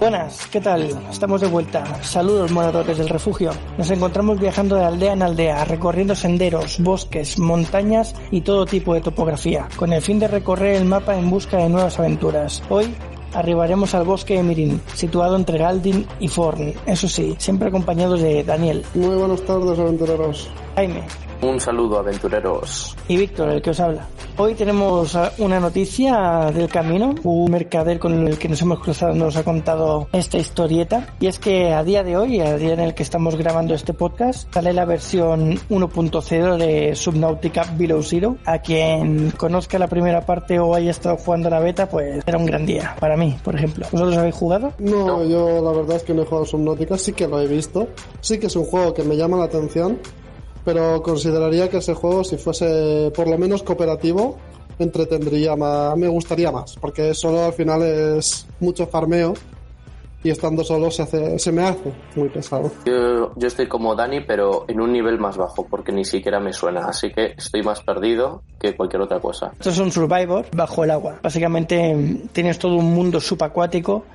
Buenas, ¿qué tal? Estamos de vuelta. Saludos, moradores del refugio. Nos encontramos viajando de aldea en aldea, recorriendo senderos, bosques, montañas y todo tipo de topografía, con el fin de recorrer el mapa en busca de nuevas aventuras. Hoy arribaremos al bosque de Mirin, situado entre Galdin y Forn, eso sí, siempre acompañados de Daniel. Muy buenas tardes, aventureros. Jaime. Un saludo, aventureros. Y Víctor, el que os habla. Hoy tenemos una noticia del camino. Un mercader con el que nos hemos cruzado nos ha contado esta historieta. Y es que a día de hoy, a día en el que estamos grabando este podcast, sale la versión 1.0 de Subnautica Below Zero. A quien conozca la primera parte o haya estado jugando la beta, pues era un gran día. Para mí, por ejemplo. ¿Vosotros habéis jugado? No, yo la verdad es que no he jugado Subnautica. Sí que lo he visto. Sí que es un juego que me llama la atención. Pero consideraría que ese juego, si fuese por lo menos cooperativo, entretendría más, me gustaría más, porque solo al final es mucho farmeo y estando solo se me hace muy pesado. Yo estoy como Dani, pero en un nivel más bajo, porque ni siquiera me suena, así que estoy más perdido que cualquier otra cosa. Esto es un Survivor bajo el agua. Básicamente tienes todo un mundo subacuático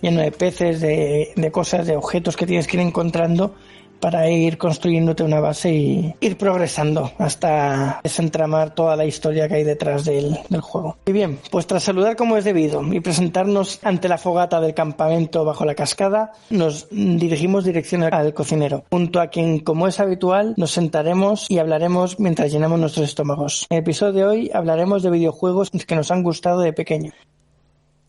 lleno de peces, de cosas, de objetos que tienes que ir encontrando para ir construyéndote una base y ir progresando hasta desentramar toda la historia que hay detrás del juego. Y bien, pues tras saludar como es debido y presentarnos ante la fogata del campamento bajo la cascada, nos dirigimos dirección al cocinero, junto a quien, como es habitual, nos sentaremos y hablaremos mientras llenamos nuestros estómagos. En el episodio de hoy hablaremos de videojuegos que nos han gustado de pequeño.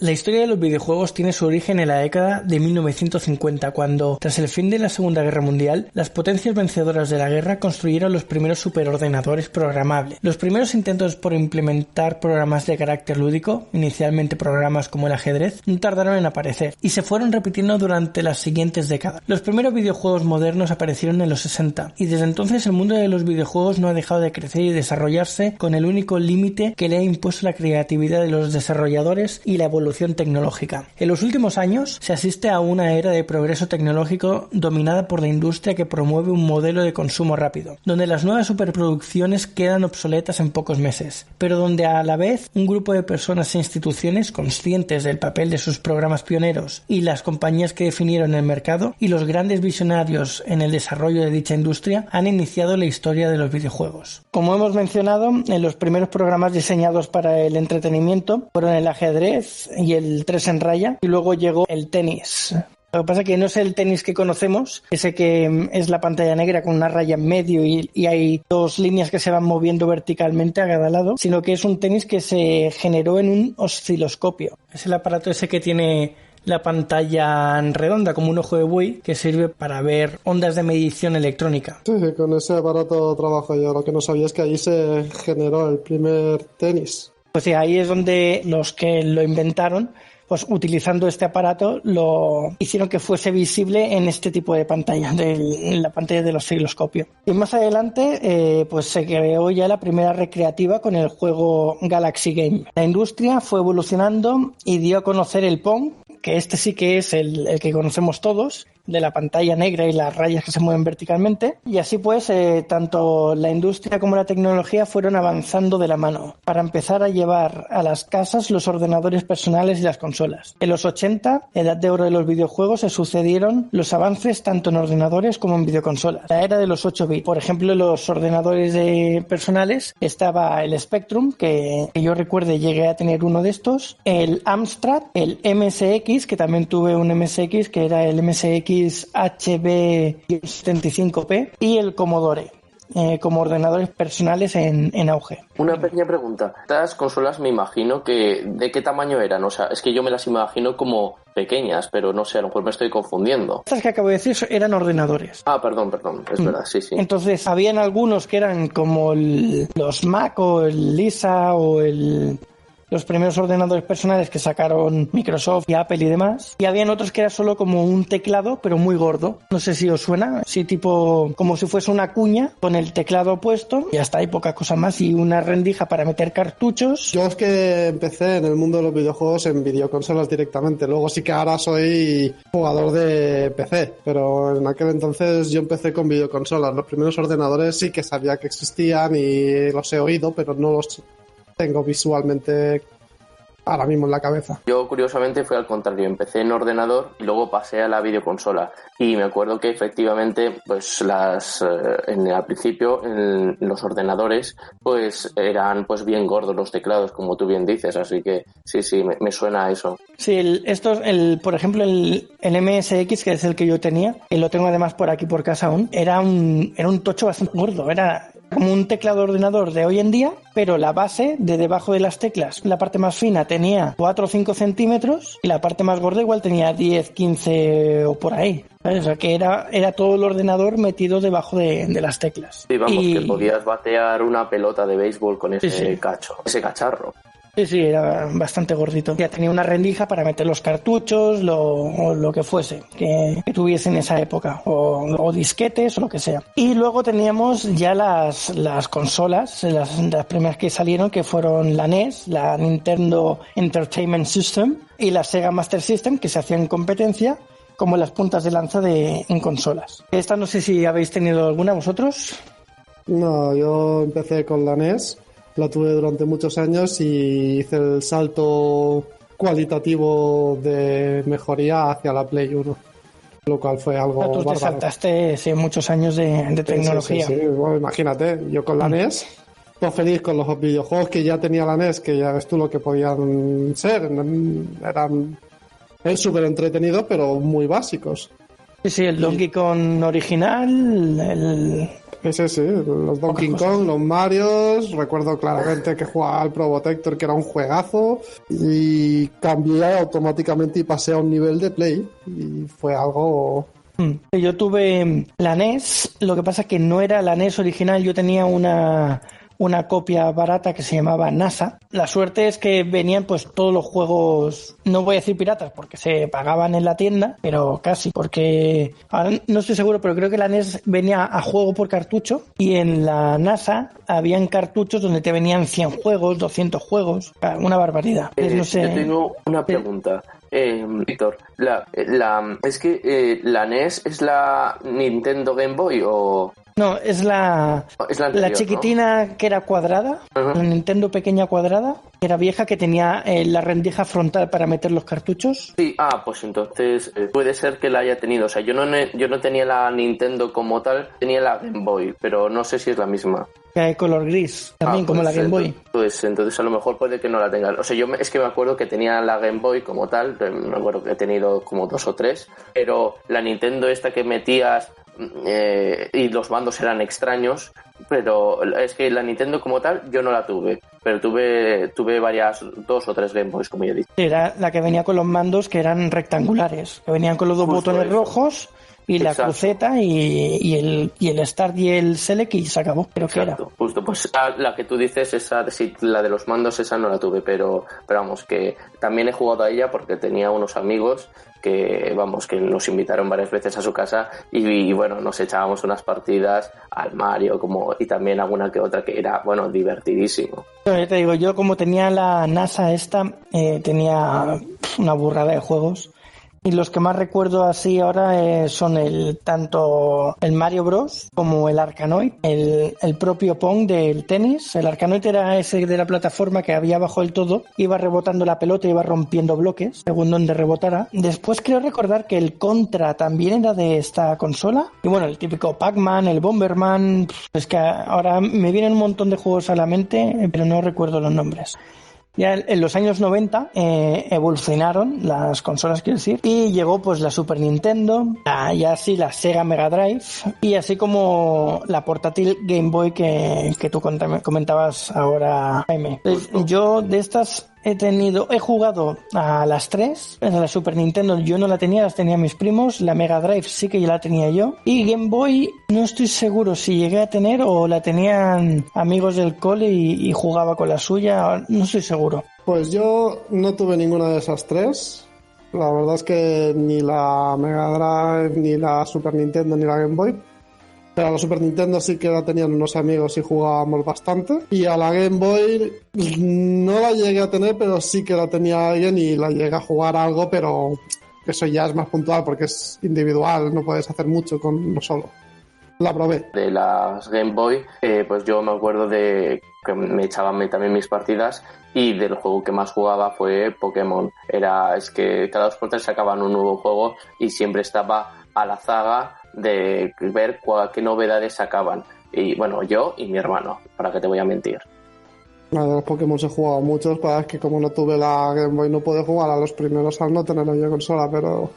La historia de los videojuegos tiene su origen en la década de 1950, cuando, tras el fin de la Segunda Guerra Mundial, las potencias vencedoras de la guerra construyeron los primeros superordenadores programables. Los primeros intentos por implementar programas de carácter lúdico, inicialmente programas como el ajedrez, no tardaron en aparecer, y se fueron repitiendo durante las siguientes décadas. Los primeros videojuegos modernos aparecieron en los 60, y desde entonces el mundo de los videojuegos no ha dejado de crecer y desarrollarse con el único límite que le ha impuesto la creatividad de los desarrolladores y la evolución tecnológica. En los últimos años se asiste a una era de progreso tecnológico dominada por la industria que promueve un modelo de consumo rápido, donde las nuevas superproducciones quedan obsoletas en pocos meses, pero donde a la vez un grupo de personas e instituciones conscientes del papel de sus programas pioneros y las compañías que definieron el mercado y los grandes visionarios en el desarrollo de dicha industria han iniciado la historia de los videojuegos. Como hemos mencionado, en los primeros programas diseñados para el entretenimiento fueron el ajedrez y el 3 en raya, y luego llegó el tenis. Lo que pasa es que no es el tenis que conocemos, ese que es la pantalla negra con una raya en medio y hay dos líneas que se van moviendo verticalmente a cada lado, sino que es un tenis que se generó en un osciloscopio. Es el aparato ese que tiene la pantalla redonda como un ojo de buey que sirve para ver ondas de medición electrónica. Sí, con ese aparato trabajo yo. Lo que no sabía es que ahí se generó el primer tenis. Pues sí, ahí es donde los que lo inventaron, pues utilizando este aparato, lo hicieron que fuese visible en este tipo de pantalla, en la pantalla del osciloscopio. Y más adelante, pues se creó ya la primera recreativa con el juego Galaxy Game. La industria fue evolucionando y dio a conocer el Pong, que este sí que es el que conocemos todos, de la pantalla negra y las rayas que se mueven verticalmente, y así pues tanto la industria como la tecnología fueron avanzando de la mano para empezar a llevar a las casas los ordenadores personales y las consolas. En los 80, edad de oro de los videojuegos, se sucedieron los avances tanto en ordenadores como en videoconsolas. La era de los 8 bits, por ejemplo, en los ordenadores personales estaba el Spectrum, que yo recuerde llegué a tener uno de estos, el Amstrad, el MSX, que también tuve un MSX, que era el MSX HB75P, y el Commodore, como ordenadores personales en auge. Una pequeña pregunta. Estas consolas me imagino que ¿de qué tamaño eran? O sea, es que yo me las imagino como pequeñas, pero no sé, a lo mejor me estoy confundiendo. Estas que acabo de decir eran ordenadores. Ah, perdón, es verdad, sí. Entonces, habían algunos que eran como los Mac o el Lisa o los primeros ordenadores personales que sacaron Microsoft y Apple y demás. Y habían otros que era solo como un teclado, pero muy gordo. No sé si os suena, sí, tipo como si fuese una cuña con el teclado puesto y hasta hay poca cosa más y una rendija para meter cartuchos. Yo es que empecé en el mundo de los videojuegos en videoconsolas directamente. Luego sí que ahora soy jugador de PC, pero en aquel entonces yo empecé con videoconsolas. Los primeros ordenadores sí que sabía que existían y los he oído, pero no los tengo visualmente ahora mismo en la cabeza. Yo curiosamente fue al contrario, empecé en ordenador y luego pasé a la videoconsola y me acuerdo que efectivamente pues al principio en los ordenadores pues eran pues bien gordos los teclados, como tú bien dices, así que sí, me suena a eso. Sí, por ejemplo el MSX, que es el que yo tenía, y lo tengo además por aquí por casa aún, era un tocho bastante gordo, era como un teclado de ordenador de hoy en día, pero la base de debajo de las teclas, la parte más fina tenía 4 o 5 centímetros y la parte más gorda igual tenía 10, 15 o por ahí. ¿Sabes? O sea que era todo el ordenador metido debajo de las teclas. Sí, vamos, que podías batear una pelota de béisbol con ese cacharro. Sí, era bastante gordito. Ya tenía una rendija para meter los cartuchos, o lo que fuese que tuviese en esa época, o disquetes o lo que sea. Y luego teníamos ya las consolas, las primeras que salieron, que fueron la NES, la Nintendo Entertainment System, y la Sega Master System, que se hacían competencia como las puntas de lanza en consolas. Esta no sé si habéis tenido alguna vosotros. No, yo empecé con la NES. La tuve durante muchos años y hice el salto cualitativo de mejoría hacia la Play 1, lo cual fue algo Tú te bárbaro. saltaste muchos años de tecnología. Sí. Bueno, imagínate, yo con la NES, pues feliz con los videojuegos que ya tenía la NES, que ya ves tú lo que podían ser. Es súper entretenido, pero muy básicos. Sí, el Donkey Kong original, Sí, los Donkey Kong, los Marios. Recuerdo claramente que jugaba al Probotector, que era un juegazo, y cambié automáticamente y pasé a un nivel de Play, y fue algo... Yo tuve la NES, lo que pasa es que no era la NES original, yo tenía una copia barata que se llamaba NASA. La suerte es que venían pues todos los juegos, no voy a decir piratas porque se pagaban en la tienda, pero casi, porque ahora no estoy seguro, pero creo que la NES venía a juego por cartucho y en la NASA habían cartuchos donde te venían 100 juegos, 200 juegos, una barbaridad. No sé. Yo tengo una pregunta. Víctor, ¿es que la NES es la Nintendo Game Boy o...? No, es la anterior, chiquitina, ¿no? Que era cuadrada, Uh-huh. la Nintendo pequeña cuadrada, que era vieja, que tenía la rendija frontal para meter los cartuchos. Sí, pues entonces puede ser que la haya tenido. O sea, yo no tenía la Nintendo como tal, tenía la Game Boy, pero no sé si es la misma. Que hay color gris, también como la Game Boy. Pues entonces a lo mejor puede que no la tenga. O sea, es que me acuerdo que tenía la Game Boy como tal, me acuerdo que he tenido como 2 o 3, pero la Nintendo esta que metías y los mandos eran extraños, pero es que la Nintendo como tal yo no la tuve, pero tuve varias, 2 o 3 Game Boys, como ya he dicho. Era la que venía con los mandos que eran rectangulares, que venían con los dos Justo botones eso. rojos y Exacto. la cruceta y el Start y el Select, y se acabó. Creo que era. Exacto, justo, pues la que tú dices, la de los mandos, esa no la tuve, pero vamos, que también he jugado a ella porque tenía unos amigos que nos invitaron varias veces a su casa y bueno, nos echábamos unas partidas al Mario y también alguna que otra que era, bueno, divertidísimo. Yo te digo, yo como tenía la NASA esta, tenía una burrada de juegos. Y los que más recuerdo así ahora son tanto el Mario Bros como el Arkanoid, el propio Pong del tenis. El Arkanoid era ese de la plataforma que había abajo del todo, iba rebotando la pelota, iba rompiendo bloques según donde rebotara. Después creo recordar que el Contra también era de esta consola. Y bueno, el típico Pac-Man, el Bomberman. Es que ahora me vienen un montón de juegos a la mente, pero no recuerdo los nombres. Ya en los años 90 evolucionaron las consolas, quiero decir, y llegó pues la Super Nintendo, y así la Sega Mega Drive, y así como la portátil Game Boy que tú comentabas ahora, Jaime. Yo de estas he jugado a las 3, la Super Nintendo yo no la tenía, las tenía mis primos, la Mega Drive sí que ya la tenía yo, y Game Boy no estoy seguro si llegué a tener o la tenían amigos del cole y jugaba con la suya, no estoy seguro. Pues yo no tuve ninguna de esas 3. La verdad es que ni la Mega Drive, ni la Super Nintendo, ni la Game Boy. Pero a la Super Nintendo sí que la tenían unos amigos y jugábamos bastante. Y a la Game Boy no la llegué a tener, pero sí que la tenía alguien y la llegué a jugar algo, pero eso ya es más puntual porque es individual, no puedes hacer mucho con uno solo. La probé. De las Game Boy, pues yo me acuerdo de que me echaban también mis partidas, y del juego que más jugaba fue Pokémon. Es que cada 2x3 sacaban un nuevo juego y siempre estaba a la zaga de ver qué novedades sacaban. Y bueno, yo y mi hermano, para qué te voy a mentir. Nada, de los Pokémon he jugado muchos, para que como no tuve la Game Boy no pude jugar a los primeros al no tener la consola, pero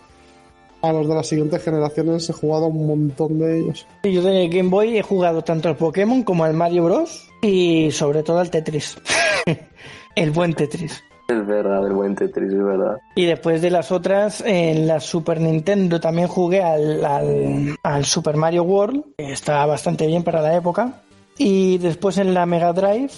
a los de las siguientes generaciones he jugado un montón de ellos. Yo de Game Boy he jugado tanto al Pokémon como al Mario Bros. Y sobre todo al Tetris. El buen Tetris. Es verdad, el buen Tetris, es verdad. Y después de las otras, en la Super Nintendo también jugué al Super Mario World, que está bastante bien para la época. Y después en la Mega Drive,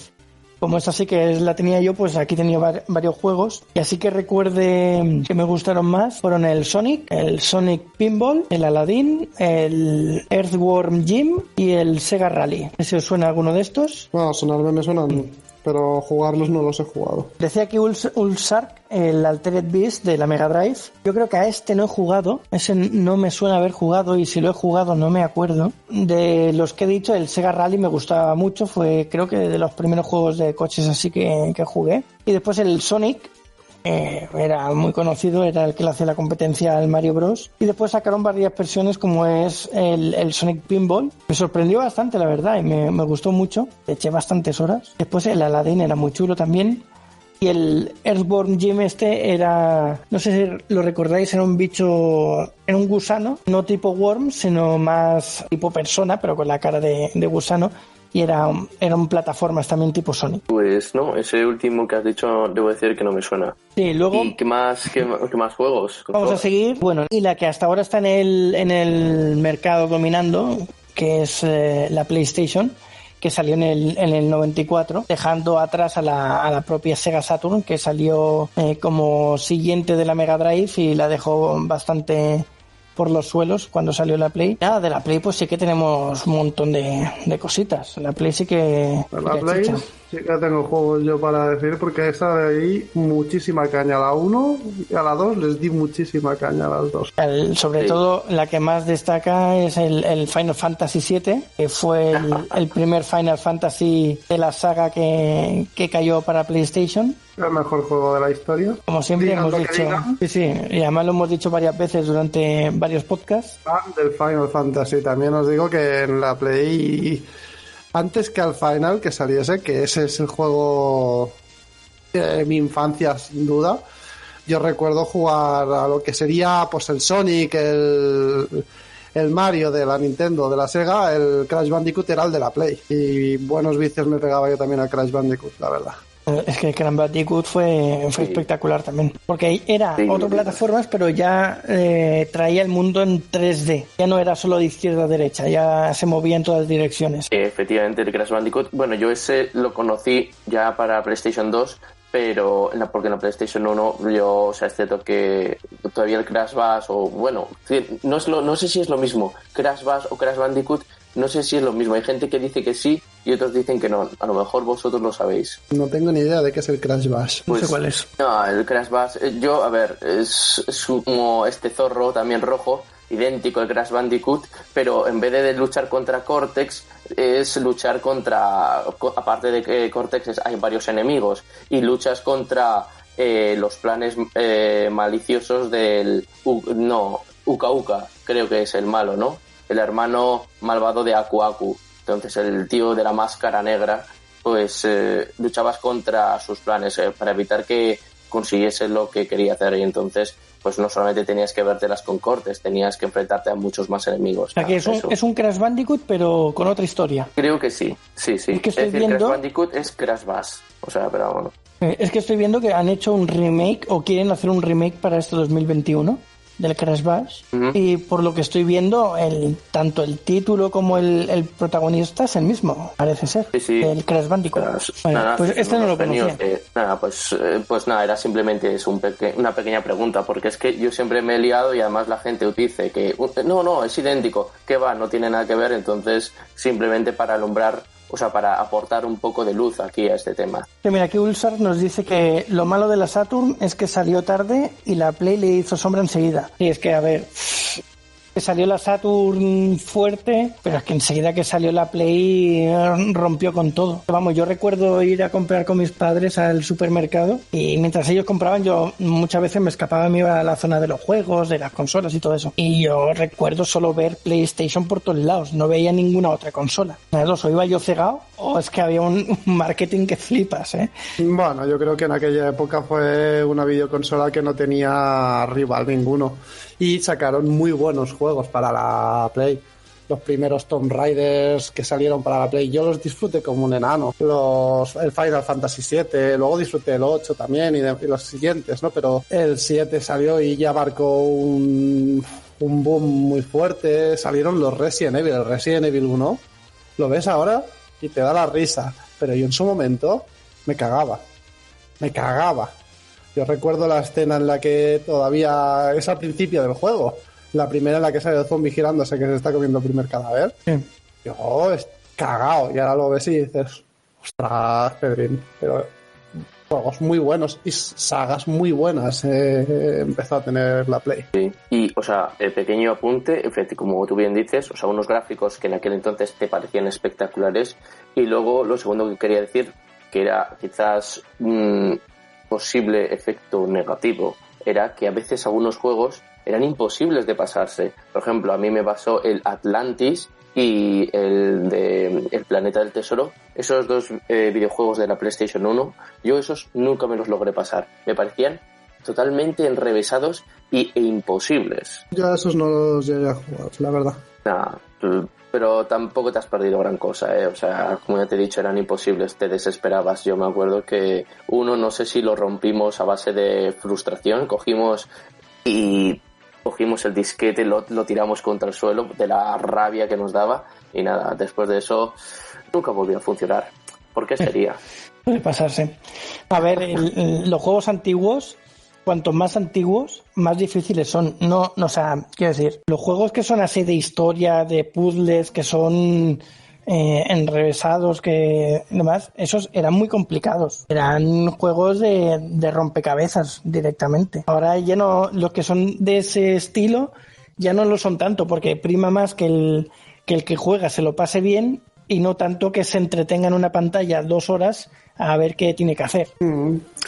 como esa sí que la tenía yo, pues aquí tenía varios juegos. Y así que recuerde que me gustaron más fueron el Sonic Pinball, el Aladdin, el Earthworm Jim y el Sega Rally. ¿Se os suena alguno de estos? No, sonarme me suenan, pero jugarlos no los he jugado. Decía aquí Ulsark, el Altered Beast de la Mega Drive. Yo creo que a este no he jugado. Ese no me suena haber jugado, y si lo he jugado no me acuerdo. De los que he dicho, el Sega Rally me gustaba mucho. Fue creo que de los primeros juegos de coches así que jugué. Y después el Sonic. Era muy conocido, era el que le hacía la competencia al Mario Bros. Y después sacaron varias versiones como es el Sonic Pinball. Me sorprendió bastante, la verdad, y me gustó mucho. Le eché bastantes horas. Después el Aladdin era muy chulo también. Y el Earthworm Jim era, no sé si lo recordáis, era un bicho, era un gusano, no tipo worm, sino más tipo persona, pero con la cara de gusano. Y eran plataformas también tipo Sonic. Pues no, ese último que has dicho debo decir que no me suena. Sí, luego... ¿Y qué más juegos? Vamos a seguir. Bueno, y la que hasta ahora está en el mercado dominando, que es la PlayStation, que salió en el 94, dejando atrás a la propia Sega Saturn, que salió como siguiente de la Mega Drive y la dejó bastante por los suelos cuando salió la Play. Nada, de la Play pues sí que tenemos un montón de cositas. La Play sí que... La Play sí que tengo juegos yo para decir, porque esa de ahí muchísima caña a la 1 y a la 2 les di muchísima caña a las dos. Sobre todo la que más destaca es el Final Fantasy VII, que fue el primer Final Fantasy de la saga que cayó para PlayStation. El mejor juego de la historia. Como siempre hemos dicho. Sí, y además lo hemos dicho varias veces durante varios podcasts. Fan del Final Fantasy. También os digo que en la Play, antes que al Final que saliese, que ese es el juego de mi infancia sin duda, yo recuerdo jugar a lo que sería pues el Sonic, el Mario de la Nintendo, de la Sega, el Crash Bandicoot era el de la Play. Y buenos vicios me pegaba yo también al Crash Bandicoot, la verdad. Es que Crash Bandicoot fue espectacular también. Porque era otro plataformas, pero ya traía el mundo en 3D. Ya no era solo de izquierda a derecha, ya se movía en todas direcciones. Efectivamente, el Crash Bandicoot, bueno, yo ese lo conocí ya para PlayStation 2, pero porque en la PlayStation 1 yo, o sea, es cierto que todavía el Crash Bash, o bueno, no sé si es lo mismo, Crash Bash o Crash Bandicoot, no sé si es lo mismo. Hay gente que dice que sí y otros dicen que no. A lo mejor vosotros lo sabéis. No tengo ni idea de qué es el Crash Bash. No sé cuál es. No, el Crash Bash, es como este zorro también rojo, idéntico al Crash Bandicoot, pero en vez de luchar contra Cortex, es luchar contra, aparte de que Cortex hay varios enemigos, y luchas contra los planes maliciosos del Uka Uka, creo que es el malo, ¿no? El hermano malvado de Aku Aku. Entonces el tío de la máscara negra, pues luchabas contra sus planes para evitar que consiguiese lo que quería hacer, y entonces pues no solamente tenías que vértelas con Cortes, tenías que enfrentarte a muchos más enemigos. O sea, que es un Crash Bandicoot, pero con otra historia. Creo que sí. Es que estoy viendo... Crash Bandicoot es Crash Bash, o sea, pero bueno. Es que estoy viendo que han hecho un remake, o quieren hacer un remake para este 2021 del Crash Bash, y por lo que estoy viendo tanto el título como el protagonista es el mismo, parece ser, el Crash Bandicoot. Pues este no lo conocía. Pues nada, era simplemente una pequeña pregunta, porque es que yo siempre me he liado y además la gente dice que no, es idéntico, que va, no tiene nada que ver, entonces simplemente para alumbrar, o sea, para aportar un poco de luz aquí a este tema. Sí, mira, aquí Ulsar nos dice que lo malo de la Saturn es que salió tarde y la Play le hizo sombra enseguida. Y es que, a ver, que salió la Saturn fuerte, pero es que enseguida que salió la Play rompió con todo. Vamos, yo recuerdo ir a comprar con mis padres al supermercado y mientras ellos compraban yo muchas veces me escapaba, me iba a la zona de los juegos, de las consolas y todo eso. Y yo recuerdo solo ver PlayStation por todos lados, no veía ninguna otra consola. O iba yo cegado o es que había un marketing que flipas, ¿eh? Bueno, yo creo que en aquella época fue una videoconsola que no tenía rival ninguno. Y sacaron muy buenos juegos para la Play. Los primeros Tomb Raiders que salieron para la Play, yo los disfruté como un enano. El Final Fantasy VII, luego disfruté el 8 también y los siguientes, ¿no? Pero el 7 salió y ya marcó un boom muy fuerte. Salieron los Resident Evil, el Resident Evil 1. Lo ves ahora y te da la risa. Pero yo en su momento me cagaba. Yo recuerdo la escena en la que todavía es al principio del juego. La primera en la que sale el zombie girándose que se está comiendo el primer cadáver. Sí. Yo es cagado. Y ahora lo ves y dices, ostras, Pedrín. Pero juegos muy buenos y sagas muy buenas empezó a tener la Play. Sí. Y, o sea, el pequeño apunte, como tú bien dices, o sea, unos gráficos que en aquel entonces te parecían espectaculares. Y luego lo segundo que quería decir, que era quizás un posible efecto negativo, era que a veces algunos juegos eran imposibles de pasarse. Por ejemplo, a mí me pasó el Atlantis y el de El Planeta del Tesoro. Esos dos videojuegos de la PlayStation 1, yo esos nunca me los logré pasar. Me parecían totalmente enrevesados e imposibles. Yo a esos no los llegué a jugar, la verdad. Nah, pero tampoco te has perdido gran cosa, ¿eh? O sea, como ya te he dicho, eran imposibles, te desesperabas. Yo me acuerdo que uno, no sé si lo rompimos a base de frustración, cogimos el disquete, lo tiramos contra el suelo de la rabia que nos daba y nada, después de eso nunca volvió a funcionar. ¿Por qué sería? Puede pasarse. A ver, los juegos antiguos, cuanto más antiguos, más difíciles son. No, o sea, quiero decir, los juegos que son así de historia, de puzzles, que son enrevesados, que demás, esos eran muy complicados. Eran juegos de rompecabezas directamente. Ahora ya no, los que son de ese estilo ya no lo son tanto, porque prima más que el que juega se lo pase bien y no tanto que se entretenga en una pantalla 2 horas a ver qué tiene que hacer.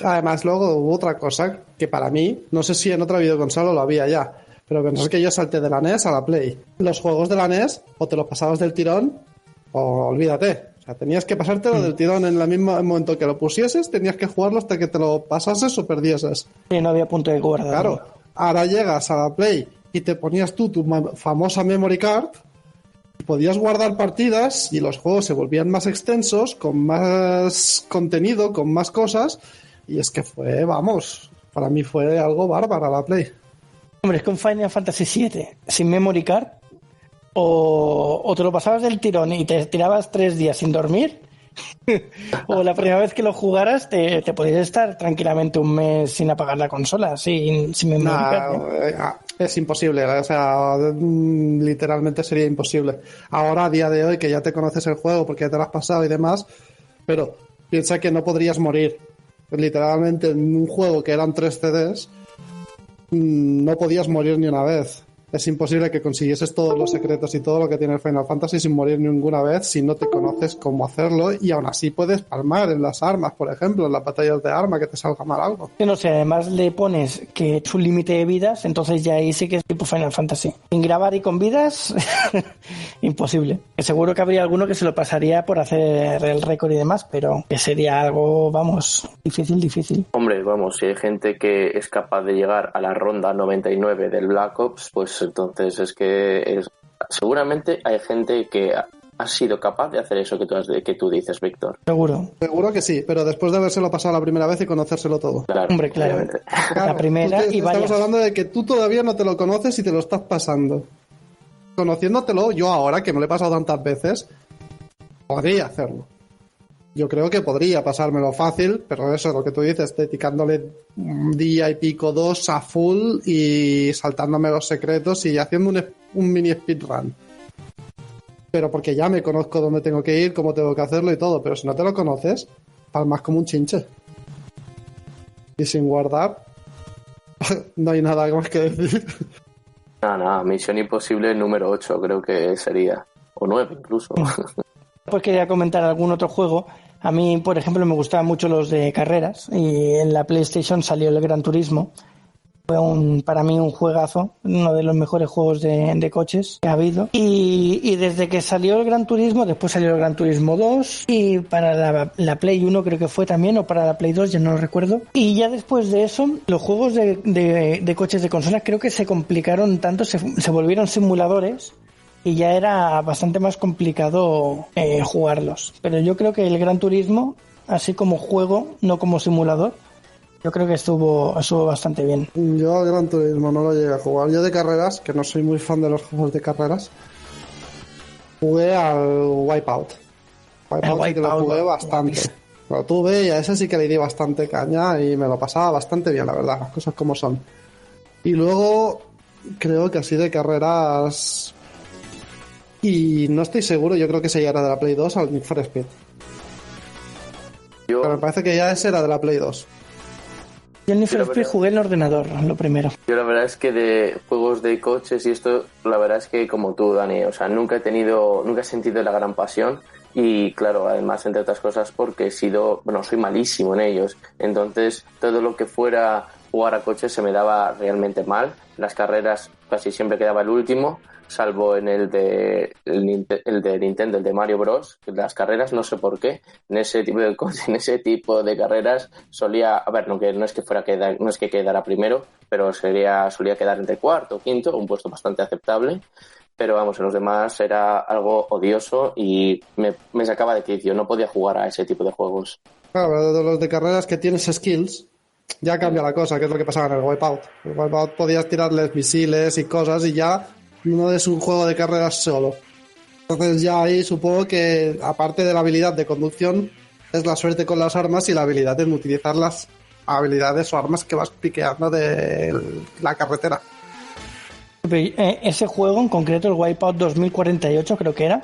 Además, luego hubo otra cosa que para mí, no sé si en otra videoconsola lo había ya, pero que no es que yo salté de la NES a la Play. Los juegos de la NES, o te los pasabas del tirón, o olvídate. O sea, tenías que pasártelo del tirón en el mismo momento que lo pusieses, tenías que jugarlo hasta que te lo pasases o perdieses. Sí, no había punto de guarda. Claro, ahora llegas a la Play y te ponías tu famosa memory card, podías guardar partidas y los juegos se volvían más extensos, con más contenido, con más cosas, y es que fue, vamos, para mí fue algo bárbaro la Play. Hombre, es que un Final Fantasy VII sin memory card o te lo pasabas del tirón y te tirabas 3 días sin dormir o la primera vez que lo jugaras te podías estar tranquilamente un mes sin apagar la consola sin memory card. Es imposible, o sea, literalmente sería imposible. Ahora, a día de hoy, que ya te conoces el juego porque ya te lo has pasado y demás, pero piensa que no podrías morir. Literalmente, en un juego que eran 3 CDs, no podías morir ni una vez. Es imposible que consiguieses todos los secretos y todo lo que tiene el Final Fantasy sin morir ninguna vez si no te conoces cómo hacerlo, y aún así puedes palmar en las armas, por ejemplo, en las batallas de arma, que te salga mal algo. No sé, además le pones que es un límite de vidas, entonces ya ahí sí que es tipo Final Fantasy. Sin grabar y con vidas, imposible. Seguro que habría alguno que se lo pasaría por hacer el récord y demás, pero que sería algo, vamos, difícil. Hombre, vamos, si hay gente que es capaz de llegar a la ronda 99 del Black Ops, pues entonces es que seguramente hay gente que ha sido capaz de hacer eso que tú dices, Víctor. Seguro que sí, pero después de habérselo pasado la primera vez y conocérselo todo. Claro, hombre, claro. La primera y vaya. Estamos hablando de que tú todavía no te lo conoces y te lo estás pasando. Conociéndotelo, yo ahora, que me lo he pasado tantas veces, podría hacerlo. Yo creo que podría pasármelo fácil, pero eso es lo que tú dices, dedicándole un día y pico, 2 a full y saltándome los secretos y haciendo un mini speedrun. Pero porque ya me conozco dónde tengo que ir, cómo tengo que hacerlo y todo, pero si no te lo conoces, palmas como un chinche. Y sin guardar, no hay nada más que decir. Nada, Misión Imposible número 8 creo que sería, o 9 incluso. Pues quería comentar algún otro juego. A mí, por ejemplo, me gustaban mucho los de carreras y en la PlayStation salió el Gran Turismo. Fue para mí un juegazo, uno de los mejores juegos de coches que ha habido. Y desde que salió el Gran Turismo, después salió el Gran Turismo 2 y para la Play 1 creo que fue también, o para la Play 2, ya no lo recuerdo. Y ya después de eso, los juegos de coches de consolas creo que se complicaron tanto, se volvieron simuladores y ya era bastante más complicado jugarlos. Pero yo creo que el Gran Turismo, así como juego, no como simulador, yo creo que estuvo bastante bien. Yo al Gran Turismo no lo llegué a jugar. Yo de carreras, que no soy muy fan de los juegos de carreras, jugué al Wipeout. Wipeout sí que lo jugué bastante. Lo tuve y a ese sí que le di bastante caña y me lo pasaba bastante bien, la verdad, las cosas como son. Y luego creo que así de carreras... Y no estoy seguro, yo creo que ese ya era de la Play 2 al Need for Speed. Pero me parece que ya ese era de la Play 2. Yo en Need for Speed jugué en el ordenador, lo primero. Yo la verdad es que de juegos de coches y esto, la verdad es que como tú, Dani, o sea, nunca he sentido la gran pasión y claro, además, entre otras cosas, porque soy malísimo en ellos. Entonces, todo lo que fuera jugar a coches se me daba realmente mal. Las carreras casi siempre quedaba el último, salvo en el de Nintendo, el de Mario Bros. Las carreras, no sé por qué, en ese tipo de carreras solía, no es que quedara primero, pero solía quedar entre cuarto o quinto, un puesto bastante aceptable. Pero vamos, en los demás era algo odioso y me sacaba de quicio, no podía jugar a ese tipo de juegos. Claro, de los de carreras que tienes skills, ya cambia la cosa, que es lo que pasaba en el Wipeout. En el Wipeout podías tirarles misiles y cosas y ya no es un juego de carreras solo. Entonces ya ahí supongo que, aparte de la habilidad de conducción, es la suerte con las armas y la habilidad en utilizar las habilidades o armas que vas piqueando de la carretera. Ese juego en concreto, el Wipeout 2048 creo que era,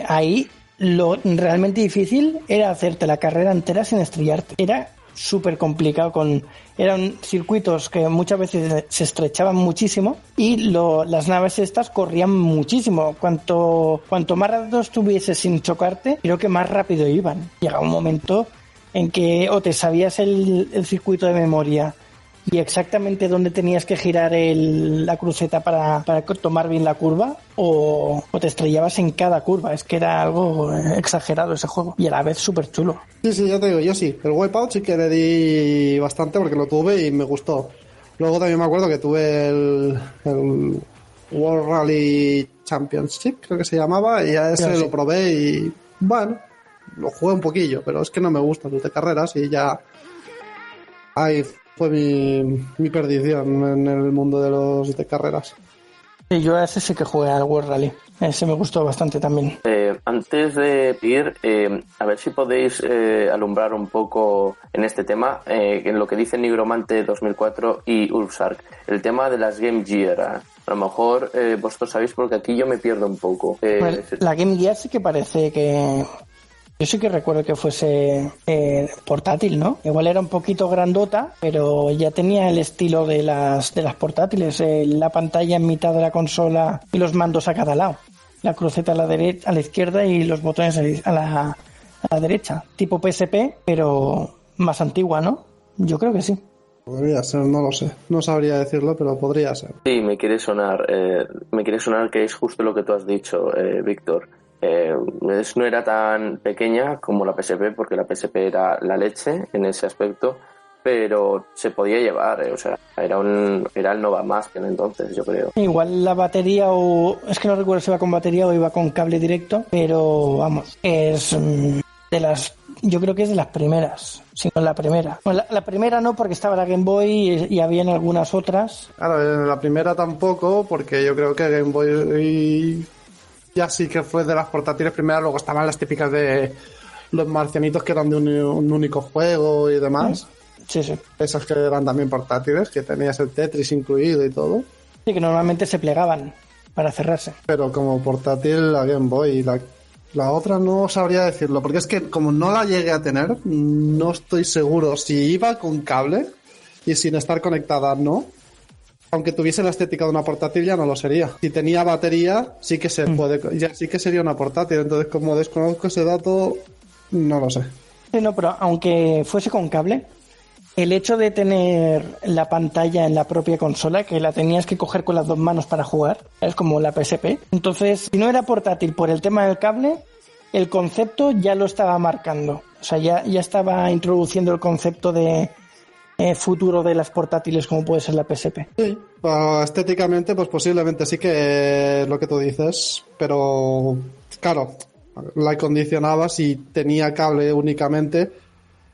ahí lo realmente difícil era hacerte la carrera entera sin estrellarte. Era súper complicado, eran circuitos que muchas veces se estrechaban muchísimo y las naves estas corrían muchísimo. Cuanto más rápido estuvieses sin chocarte, creo que más rápido iban. Llegaba un momento en que o te sabías el circuito de memoria y exactamente dónde tenías que girar la cruceta para tomar bien la curva, o te estrellabas en cada curva. Es que era algo exagerado ese juego y a la vez súper chulo. Sí, ya te digo, yo sí. El Wipeout sí que le di bastante porque lo tuve y me gustó. Luego también me acuerdo que tuve el World Rally Championship, creo que se llamaba, y a ese lo probé y bueno, lo jugué un poquillo, pero es que no me gustan los de carreras y ya ahí fue mi perdición en el mundo de los de carreras. Sí, yo a ese sí que jugué al World Rally. Ese me gustó bastante también. Antes de ir, a ver si podéis alumbrar un poco en este tema, en lo que dice Nigromante 2004 y Ulfsark. El tema de las Game Gear. A lo mejor vosotros sabéis, porque aquí yo me pierdo un poco. La Game Gear sí que parece que... Yo sí que recuerdo que fuese portátil, ¿no? Igual era un poquito grandota, pero ya tenía el estilo de las portátiles. La pantalla en mitad de la consola y los mandos a cada lado. La cruceta a la izquierda y los botones a la derecha. Tipo PSP, pero más antigua, ¿no? Yo creo que sí. Podría ser, no lo sé. No sabría decirlo, pero podría ser. Sí, me quiere sonar que es justo lo que tú has dicho, Víctor. No era tan pequeña como la PSP, porque la PSP era la leche en ese aspecto, pero se podía llevar, o sea, era el Nova Master entonces, yo creo. Igual la batería, es que no recuerdo si iba con batería o iba con cable directo, pero vamos, es yo creo que es de las primeras, si no la primera. Bueno, la primera no, porque estaba la Game Boy y habían algunas otras. Claro, la primera tampoco, porque yo creo que Game Boy ya sí que fue de las portátiles primeras. Luego estaban las típicas de los marcianitos que eran de un único juego y demás. Sí. Esas que eran también portátiles, que tenías el Tetris incluido y todo. Sí, que normalmente se plegaban para cerrarse. Pero como portátil la Game Boy, la otra no sabría decirlo, porque es que como no la llegué a tener, no estoy seguro si iba con cable y sin estar conectada, ¿no? Aunque tuviese la estética de una portátil ya no lo sería. Si tenía batería sí que se puede, ya sí que sería una portátil. Entonces, como desconozco ese dato, no lo sé. Sí, no, pero aunque fuese con cable, el hecho de tener la pantalla en la propia consola, que la tenías que coger con las dos manos para jugar, es como la PSP. Entonces, si no era portátil por el tema del cable, el concepto ya lo estaba marcando. O sea, ya estaba introduciendo el concepto de futuro de las portátiles como puede ser la PSP. Sí, estéticamente pues posiblemente sí que lo que tú dices, pero claro, la condicionaba si tenía cable únicamente,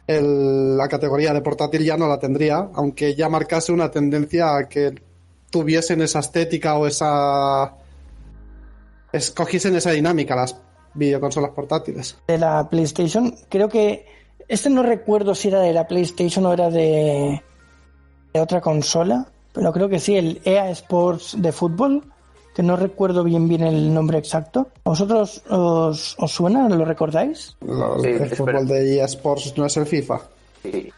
la categoría de portátil ya no la tendría, aunque ya marcase una tendencia a que tuviesen esa estética o escogiesen esa dinámica las videoconsolas portátiles. De la PlayStation, creo que no recuerdo si era de la PlayStation o era de otra consola, pero creo que sí, el EA Sports de fútbol, que no recuerdo bien el nombre exacto. ¿A vosotros os suena? ¿Lo recordáis? El fútbol de EA Sports no es el FIFA. Sí,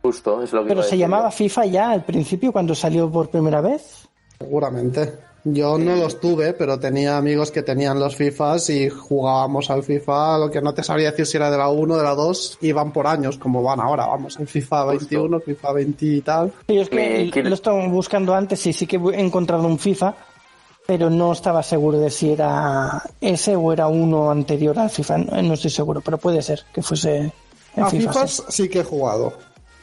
justo, es lo que Pero iba a se decir llamaba yo. FIFA ya al principio cuando salió por primera vez. Seguramente. Yo no los tuve, pero tenía amigos que tenían los FIFAs y jugábamos al FIFA, lo que no te sabría decir si era de la 1, de la 2, y van por años, como van ahora, vamos, el FIFA 21, FIFA 20 y tal. Sí, es que lo estaba buscando antes y sí que he encontrado un FIFA, pero no estaba seguro de si era ese o era uno anterior al FIFA, no estoy seguro, pero puede ser que fuese el A FIFA. FIFAs sí que he jugado,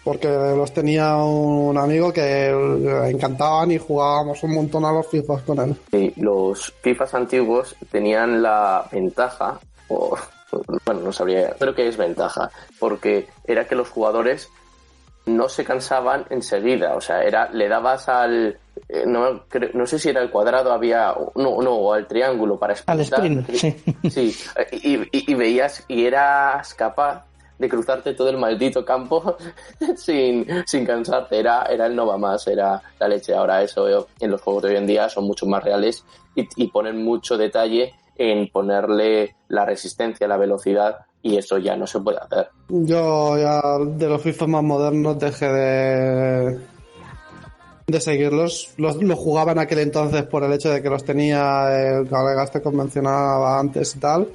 porque los tenía un amigo que le encantaban y jugábamos un montón a los FIFAs con él. Sí, los FIFAs antiguos tenían la ventaja, bueno, no sabría, creo que es ventaja, porque era que los jugadores no se cansaban enseguida, o sea, le dabas al, no sé si era el cuadrado, o al triángulo para sprintar. Al sprint, sí. Sí, y veías, y eras capaz de cruzarte todo el maldito campo sin cansarte, era el no va más, era la leche. Ahora eso en los juegos de hoy en día son mucho más reales y ponen mucho detalle en ponerle la resistencia, la velocidad, y eso ya no se puede hacer. Yo ya de los FIFA más modernos dejé de seguirlos. Los jugaba en aquel entonces por el hecho de que los tenía el colega este que mencionaba antes y tal.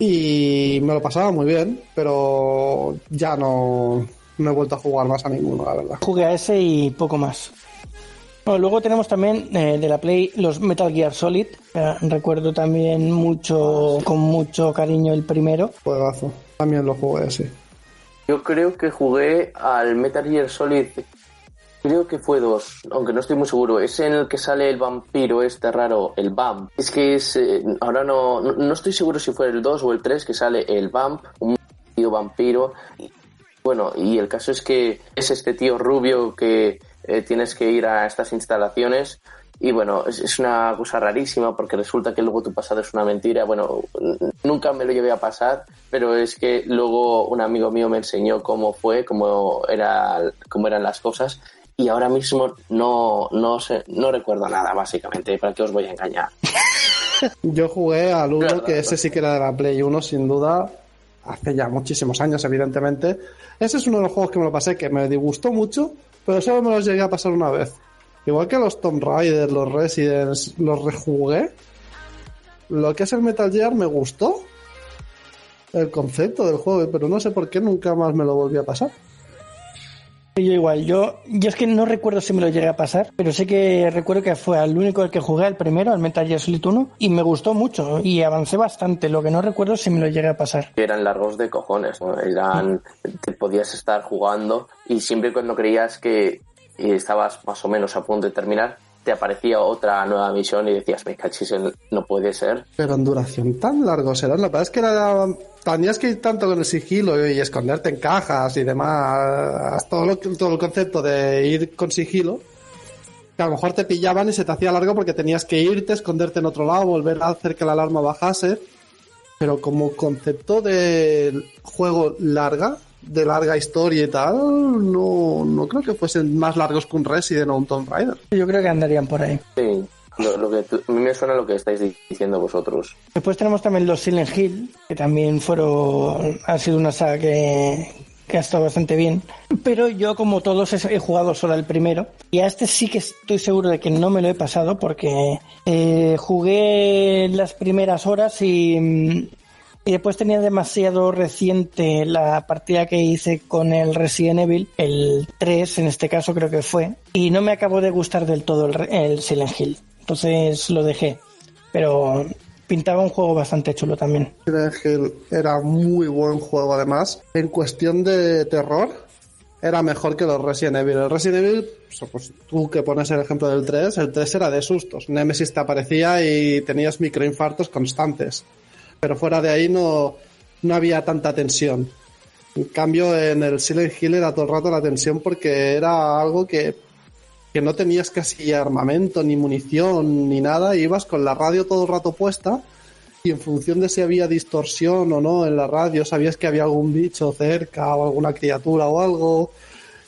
Y me lo pasaba muy bien, pero ya no he vuelto a jugar más a ninguno, la verdad. Jugué a ese y poco más. Bueno, luego tenemos también de la Play los Metal Gear Solid. Recuerdo también con mucho cariño el primero. Juegazo. También lo jugué, sí. Yo creo que jugué al Metal Gear Solid, creo que fue 2, aunque no estoy muy seguro. Es en el que sale el vampiro este raro, el Vamp. Es que ahora no estoy seguro si fue el 2 o el 3 que sale el Vamp, un tío vampiro. Bueno, y el caso es que es este tío rubio que tienes que ir a estas instalaciones. Y bueno, es una cosa rarísima porque resulta que luego tu pasado es una mentira. Bueno, nunca me lo llevé a pasar, pero es que luego un amigo mío me enseñó cómo eran las cosas. Y ahora mismo no recuerdo nada, básicamente. ¿Para qué os voy a engañar? Yo jugué al 1, que ese sí que era de la Play 1, sin duda. Hace ya muchísimos años, evidentemente. Ese es uno de los juegos que me lo pasé, que me disgustó mucho, pero solo me los llegué a pasar una vez. Igual que los Tomb Raider, los Residents, los rejugué. Lo que es el Metal Gear me gustó. El concepto del juego, pero no sé por qué nunca más me lo volví a pasar. Yo igual, yo es que no recuerdo si me lo llegué a pasar, pero sé que recuerdo que fue el único al que jugué, el primero, al Metal Gear Solid 1, y me gustó mucho y avancé bastante. Lo que no recuerdo es si me lo llegué a pasar. Eran largos de cojones, ¿no? Te podías estar jugando y siempre cuando creías que estabas más o menos a punto de terminar, te aparecía otra nueva misión y decías, me cachis, no puede ser. Pero en duración tan largos eran, la verdad es que tenías que ir tanto con el sigilo y esconderte en cajas y demás, todo el concepto de ir con sigilo, que a lo mejor te pillaban y se te hacía largo porque tenías que irte, esconderte en otro lado, volver a hacer que la alarma bajase, pero como concepto de juego de larga historia y tal, no creo que fuesen más largos que un Resident o un Tomb Raider. Yo creo que andarían por ahí. Sí, a mí me suena lo que estáis diciendo vosotros. Después tenemos también los Silent Hill, que también ha sido una saga que que ha estado bastante bien. Pero yo, como todos, he jugado solo el primero. Y a este sí que estoy seguro de que no me lo he pasado porque jugué las primeras horas y después tenía demasiado reciente la partida que hice con el Resident Evil, el 3 en este caso creo que fue, y no me acabó de gustar del todo el Silent Hill. Entonces lo dejé. Pero pintaba un juego bastante chulo también. Silent Hill era muy buen juego además. En cuestión de terror, era mejor que los Resident Evil. El Resident Evil, pues tú que pones el ejemplo del 3, el 3 era de sustos. Nemesis te aparecía y tenías microinfartos constantes. Pero fuera de ahí no había tanta tensión. En cambio, en el Silent Hill era todo el rato la tensión porque era algo que no tenías casi armamento, ni munición, ni nada. Ibas con la radio todo el rato puesta y en función de si había distorsión o no en la radio, sabías que había algún bicho cerca o alguna criatura o algo.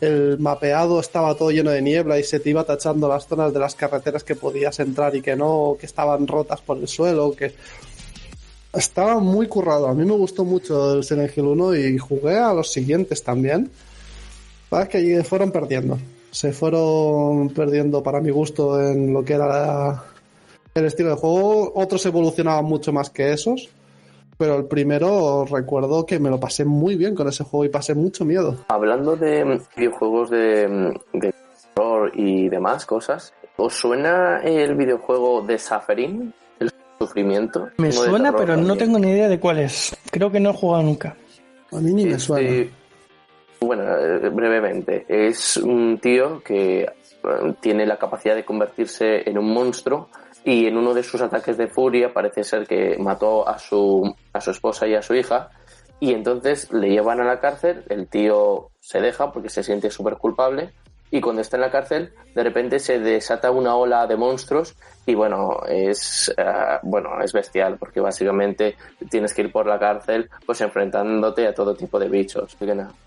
El mapeado estaba todo lleno de niebla y se te iba tachando las zonas de las carreteras que podías entrar y que no, que estaban rotas por el suelo, que... Estaba muy currado. A mí me gustó mucho el Silent Hill 1 y jugué a los siguientes también. Es que se fueron perdiendo para mi gusto en lo que era el estilo de juego. Otros evolucionaban mucho más que esos, pero el primero recuerdo que me lo pasé muy bien con ese juego y pasé mucho miedo. Hablando de videojuegos de terror y demás cosas, ¿os suena el videojuego de Suffering? El sufrimiento. Me suena, pero también. No tengo ni idea de cuál es. Creo que no he jugado nunca. A mí ni me suena. Bueno, brevemente, es un tío que tiene la capacidad de convertirse en un monstruo y en uno de sus ataques de furia parece ser que mató a su esposa y a su hija y entonces le llevan a la cárcel, el tío se deja porque se siente súper culpable y cuando está en la cárcel de repente se desata una ola de monstruos y bueno, es bestial porque básicamente tienes que ir por la cárcel pues enfrentándote a todo tipo de bichos.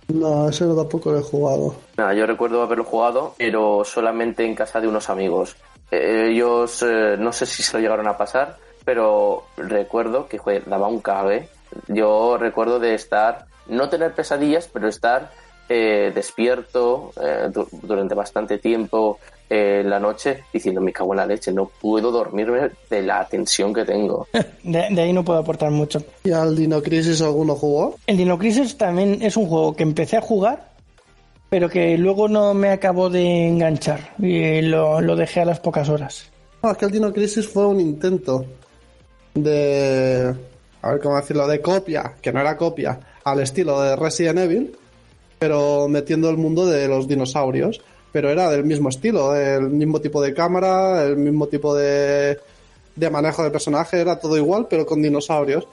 No, ese tampoco lo he jugado. Nada, yo recuerdo haberlo jugado, pero solamente en casa de unos amigos. Ellos no sé si se lo llegaron a pasar, pero recuerdo que daba un cague. Yo recuerdo de no tener pesadillas, pero estar despierto durante bastante tiempo en la noche diciendo me cago en la leche, no puedo dormirme de la tensión que tengo. De ahí no puedo aportar mucho. ¿Y al Dino Crisis alguno jugó? El Dino Crisis también es un juego que empecé a jugar pero que luego no me acabó de enganchar y lo dejé a las pocas horas. No, es que el Dino Crisis fue un intento de... a ver cómo decirlo, de copia, que no era copia, al estilo de Resident Evil, pero metiendo el mundo de los dinosaurios, pero era del mismo estilo, el mismo tipo de cámara, el mismo tipo de manejo de personaje, era todo igual, pero con dinosaurios.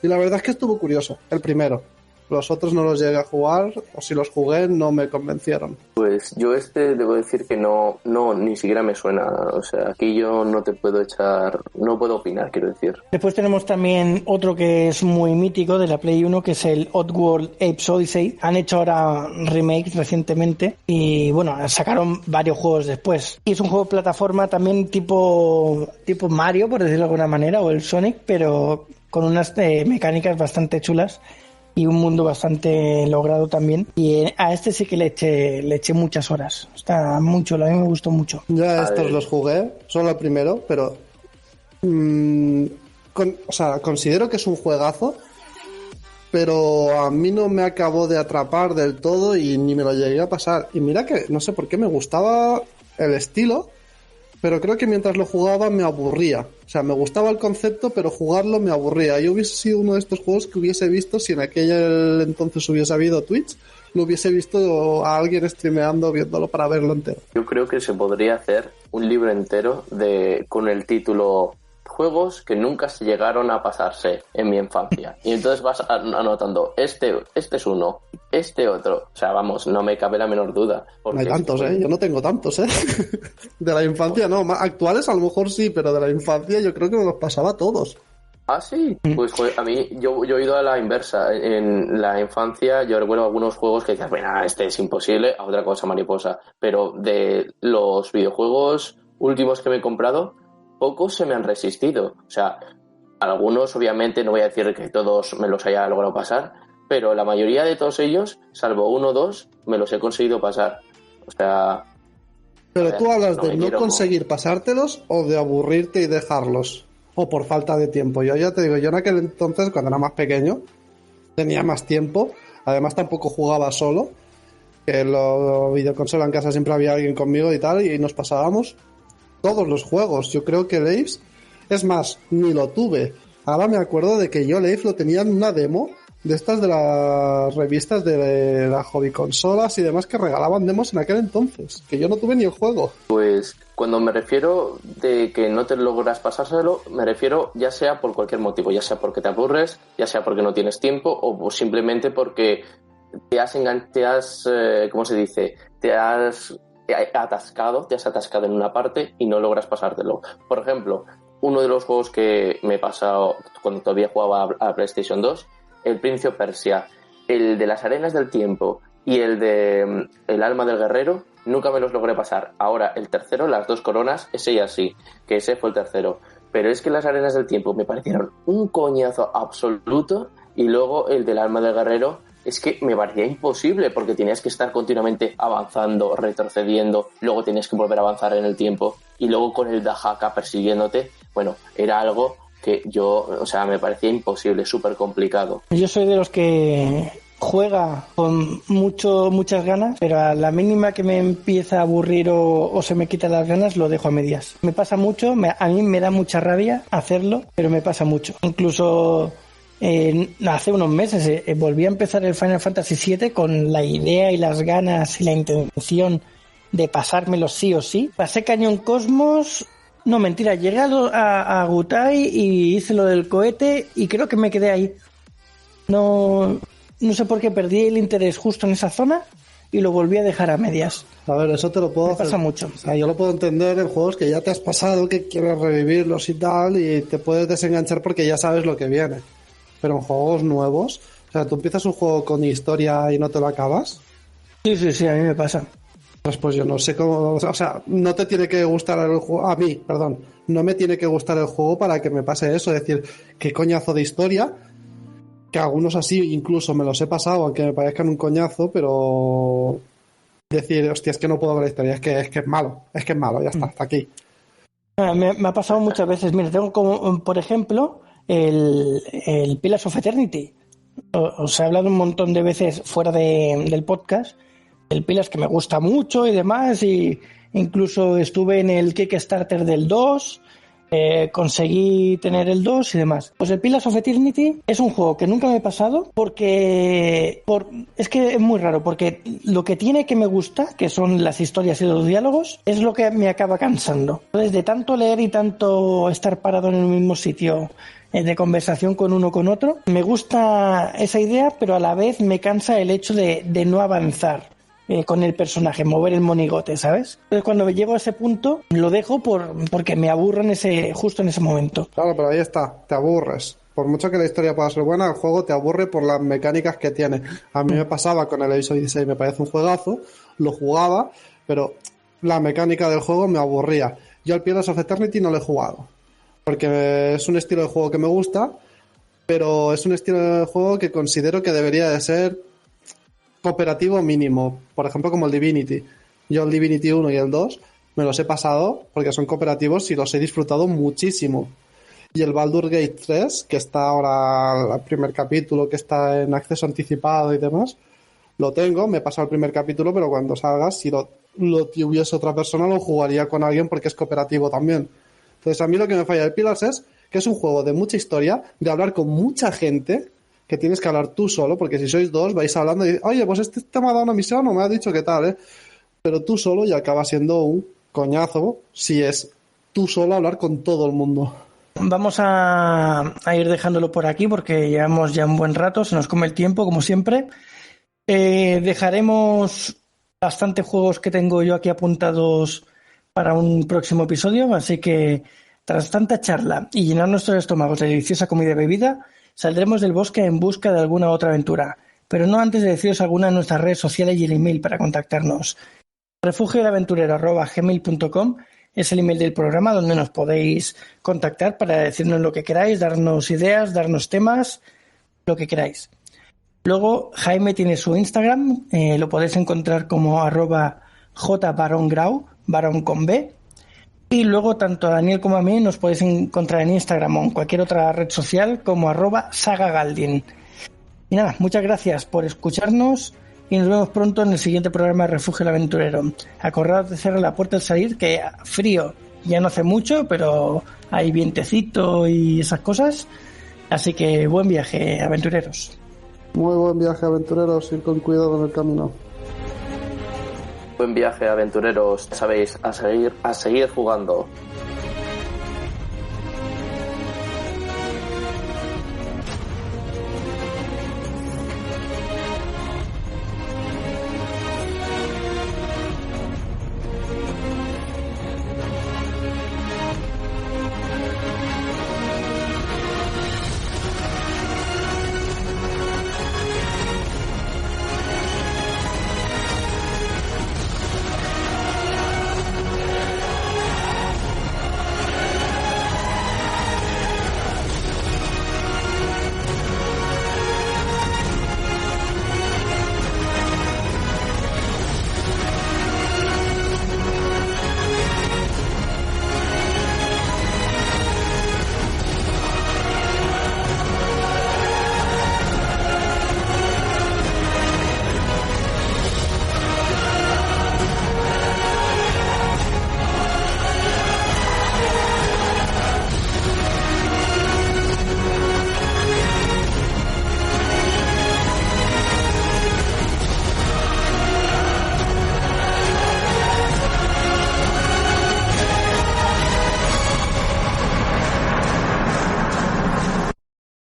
Y la verdad es que estuvo curioso, el primero. Los otros no los llegué a jugar, o si los jugué no me convencieron. Pues yo debo decir que no, ni siquiera me suena. O sea, aquí yo no te puedo no puedo opinar, quiero decir. Después tenemos también otro que es muy mítico de la Play 1, que es el Oddworld Apes Odyssey. Han hecho ahora remakes recientemente y bueno, sacaron varios juegos después. Y es un juego de plataforma también tipo Mario, por decirlo de alguna manera, o el Sonic, pero con unas mecánicas bastante chulas. Y un mundo bastante logrado también. Y a este sí que le eché muchas horas. Está muy chulo, a mí me gustó mucho. Ya estos los jugué, solo el primero, pero... considero que es un juegazo, pero a mí no me acabó de atrapar del todo y ni me lo llegué a pasar. Y mira que no sé por qué me gustaba el estilo, pero creo que mientras lo jugaba me aburría. O sea, me gustaba el concepto, pero jugarlo me aburría. Yo hubiese sido uno de estos juegos que hubiese visto, si en aquel entonces hubiese habido Twitch, lo hubiese visto a alguien streameando, viéndolo para verlo entero. Yo creo que se podría hacer un libro entero con el título Juegos que nunca se llegaron a pasarse en mi infancia. Y entonces vas anotando, este es uno, este otro. O sea, vamos, no me cabe la menor duda. No hay tantos, yo no tengo tantos, De la infancia no, actuales a lo mejor sí, pero de la infancia yo creo que me los pasaba a todos. Ah, sí, pues joder, a mí yo he ido a la inversa. En la infancia yo recuerdo algunos juegos que decías, bueno, este es imposible, a otra cosa mariposa. Pero de los videojuegos últimos que me he comprado, pocos se me han resistido. O sea, algunos obviamente no voy a decir que todos me los haya logrado pasar, pero la mayoría de todos ellos, salvo 1 o 2, me los he conseguido pasar. O sea... Pero tú hablas de no quiero... conseguir pasártelos o de aburrirte y dejarlos. O por falta de tiempo. Yo ya te digo, yo en aquel entonces, cuando era más pequeño, tenía más tiempo. Además tampoco jugaba solo. Que en la videoconsola en casa siempre había alguien conmigo y tal, y nos pasábamos todos los juegos. Yo creo que Leif, es más, ni lo tuve. Ahora me acuerdo de que yo Leif lo tenía en una demo de estas de las revistas de las hobby consolas y demás que regalaban demos en aquel entonces, que yo no tuve ni el juego. Pues cuando me refiero de que no te logras pasárselo, me refiero ya sea por cualquier motivo, ya sea porque te aburres, ya sea porque no tienes tiempo o simplemente porque te has ¿cómo se dice? Te has atascado en una parte y no logras pasártelo. Por ejemplo, uno de los juegos que me he pasado cuando todavía jugaba a PlayStation 2, el Prince of Persia, el de las Arenas del Tiempo y el de El Alma del Guerrero, nunca me los logré pasar. Ahora, el tercero, Las Dos Coronas, ese ya sí, que ese fue el tercero. Pero es que las Arenas del Tiempo me parecieron un coñazo absoluto, y luego el del Alma del Guerrero es que me parecía imposible porque tenías que estar continuamente avanzando, retrocediendo, luego tenías que volver a avanzar en el tiempo y luego con el Dahaka persiguiéndote. Bueno, era algo que me parecía imposible, súper complicado. Yo soy de los que juega con muchas ganas, pero a la mínima que me empieza a aburrir o se me quitan las ganas, lo dejo a medias. Me pasa mucho, a mí me da mucha rabia hacerlo, pero me pasa mucho. Incluso hace unos meses volví a empezar el Final Fantasy VII con la idea y las ganas y la intención de pasármelo sí o sí. Pasé Cañón Cosmos... No, mentira, llegué a Gutai y hice lo del cohete y creo que me quedé ahí. No sé por qué perdí el interés justo en esa zona y lo volví a dejar a medias. A ver, eso te lo puedo hacer. Pasa mucho. O sea, yo lo puedo entender en juegos que ya te has pasado, que quieres revivirlos y tal, y te puedes desenganchar porque ya sabes lo que viene. Pero en juegos nuevos, o sea, tú empiezas un juego con historia y no te lo acabas. Sí, a mí me pasa. Pues yo no sé cómo, o sea, no te tiene que gustar el juego, a mí, perdón, no me tiene que gustar el juego para que me pase eso, es decir, qué coñazo de historia, que algunos así incluso me los he pasado, aunque me parezcan un coñazo, pero decir, hostia, es que no puedo ver la historia, es que es malo, ya está, hasta aquí. Me ha pasado muchas veces, mira, tengo como, por ejemplo, el Pillars of Eternity, os he hablado un montón de veces fuera del podcast, el Pillars que me gusta mucho y demás, y incluso estuve en el Kickstarter del 2, conseguí tener el 2 y demás. Pues el Pillars of Eternity es un juego que nunca me he pasado es que es muy raro, porque lo que tiene que me gusta, que son las historias y los diálogos, es lo que me acaba cansando. Entonces, de tanto leer y tanto estar parado en el mismo sitio de conversación con uno con otro, me gusta esa idea, pero a la vez me cansa el hecho de no avanzar con el personaje, mover el monigote, ¿sabes? Entonces cuando llego a ese punto lo dejo porque me aburro justo en ese momento. Claro, pero ahí está, te aburres. Por mucho que la historia pueda ser buena, el juego te aburre por las mecánicas que tiene. A mí me pasaba con el Ace Odyssey, me parece un juegazo, lo jugaba, pero la mecánica del juego me aburría. Yo al Pillars of Eternity no lo he jugado, porque es un estilo de juego que me gusta, pero es un estilo de juego que considero que debería de ser cooperativo mínimo, por ejemplo como el Divinity. Yo el Divinity 1 y el 2 me los he pasado porque son cooperativos y los he disfrutado muchísimo. Y el Baldur's Gate 3, que está ahora el primer capítulo, que está en acceso anticipado y demás, lo tengo, me he pasado el primer capítulo, pero cuando salga, si lo tuviese otra persona, lo jugaría con alguien porque es cooperativo también. Entonces a mí lo que me falla de Pillars es que es un juego de mucha historia, de hablar con mucha gente, que tienes que hablar tú solo, porque si sois dos vais hablando y oye, pues este me ha dado una misión o me ha dicho qué tal, pero tú solo y acaba siendo un coñazo si es tú solo hablar con todo el mundo. Vamos a ir dejándolo por aquí porque llevamos ya un buen rato, se nos come el tiempo como siempre. Dejaremos bastantes juegos que tengo yo aquí apuntados para un próximo episodio, así que tras tanta charla y llenar nuestros estómagos de deliciosa comida y bebida, saldremos del bosque en busca de alguna otra aventura, pero no antes de deciros alguna de nuestras redes sociales y el email para contactarnos. refugioelaventurero@gmail.com es el email del programa donde nos podéis contactar para decirnos lo que queráis, darnos ideas, darnos temas, lo que queráis. Luego Jaime tiene su Instagram, lo podéis encontrar como @jbarongrau, barón con B. Y luego tanto a Daniel como a mí nos podéis encontrar en Instagram o en cualquier otra red social como @sagagaldin. Y nada, muchas gracias por escucharnos y nos vemos pronto en el siguiente programa de Refugio el Aventurero. Acordaos de cerrar la puerta al salir, que frío ya no hace mucho, pero hay vientecito y esas cosas. Así que buen viaje, aventureros. Muy buen viaje, aventureros, ir con cuidado en el camino. Buen viaje, aventureros, sabéis, a seguir jugando.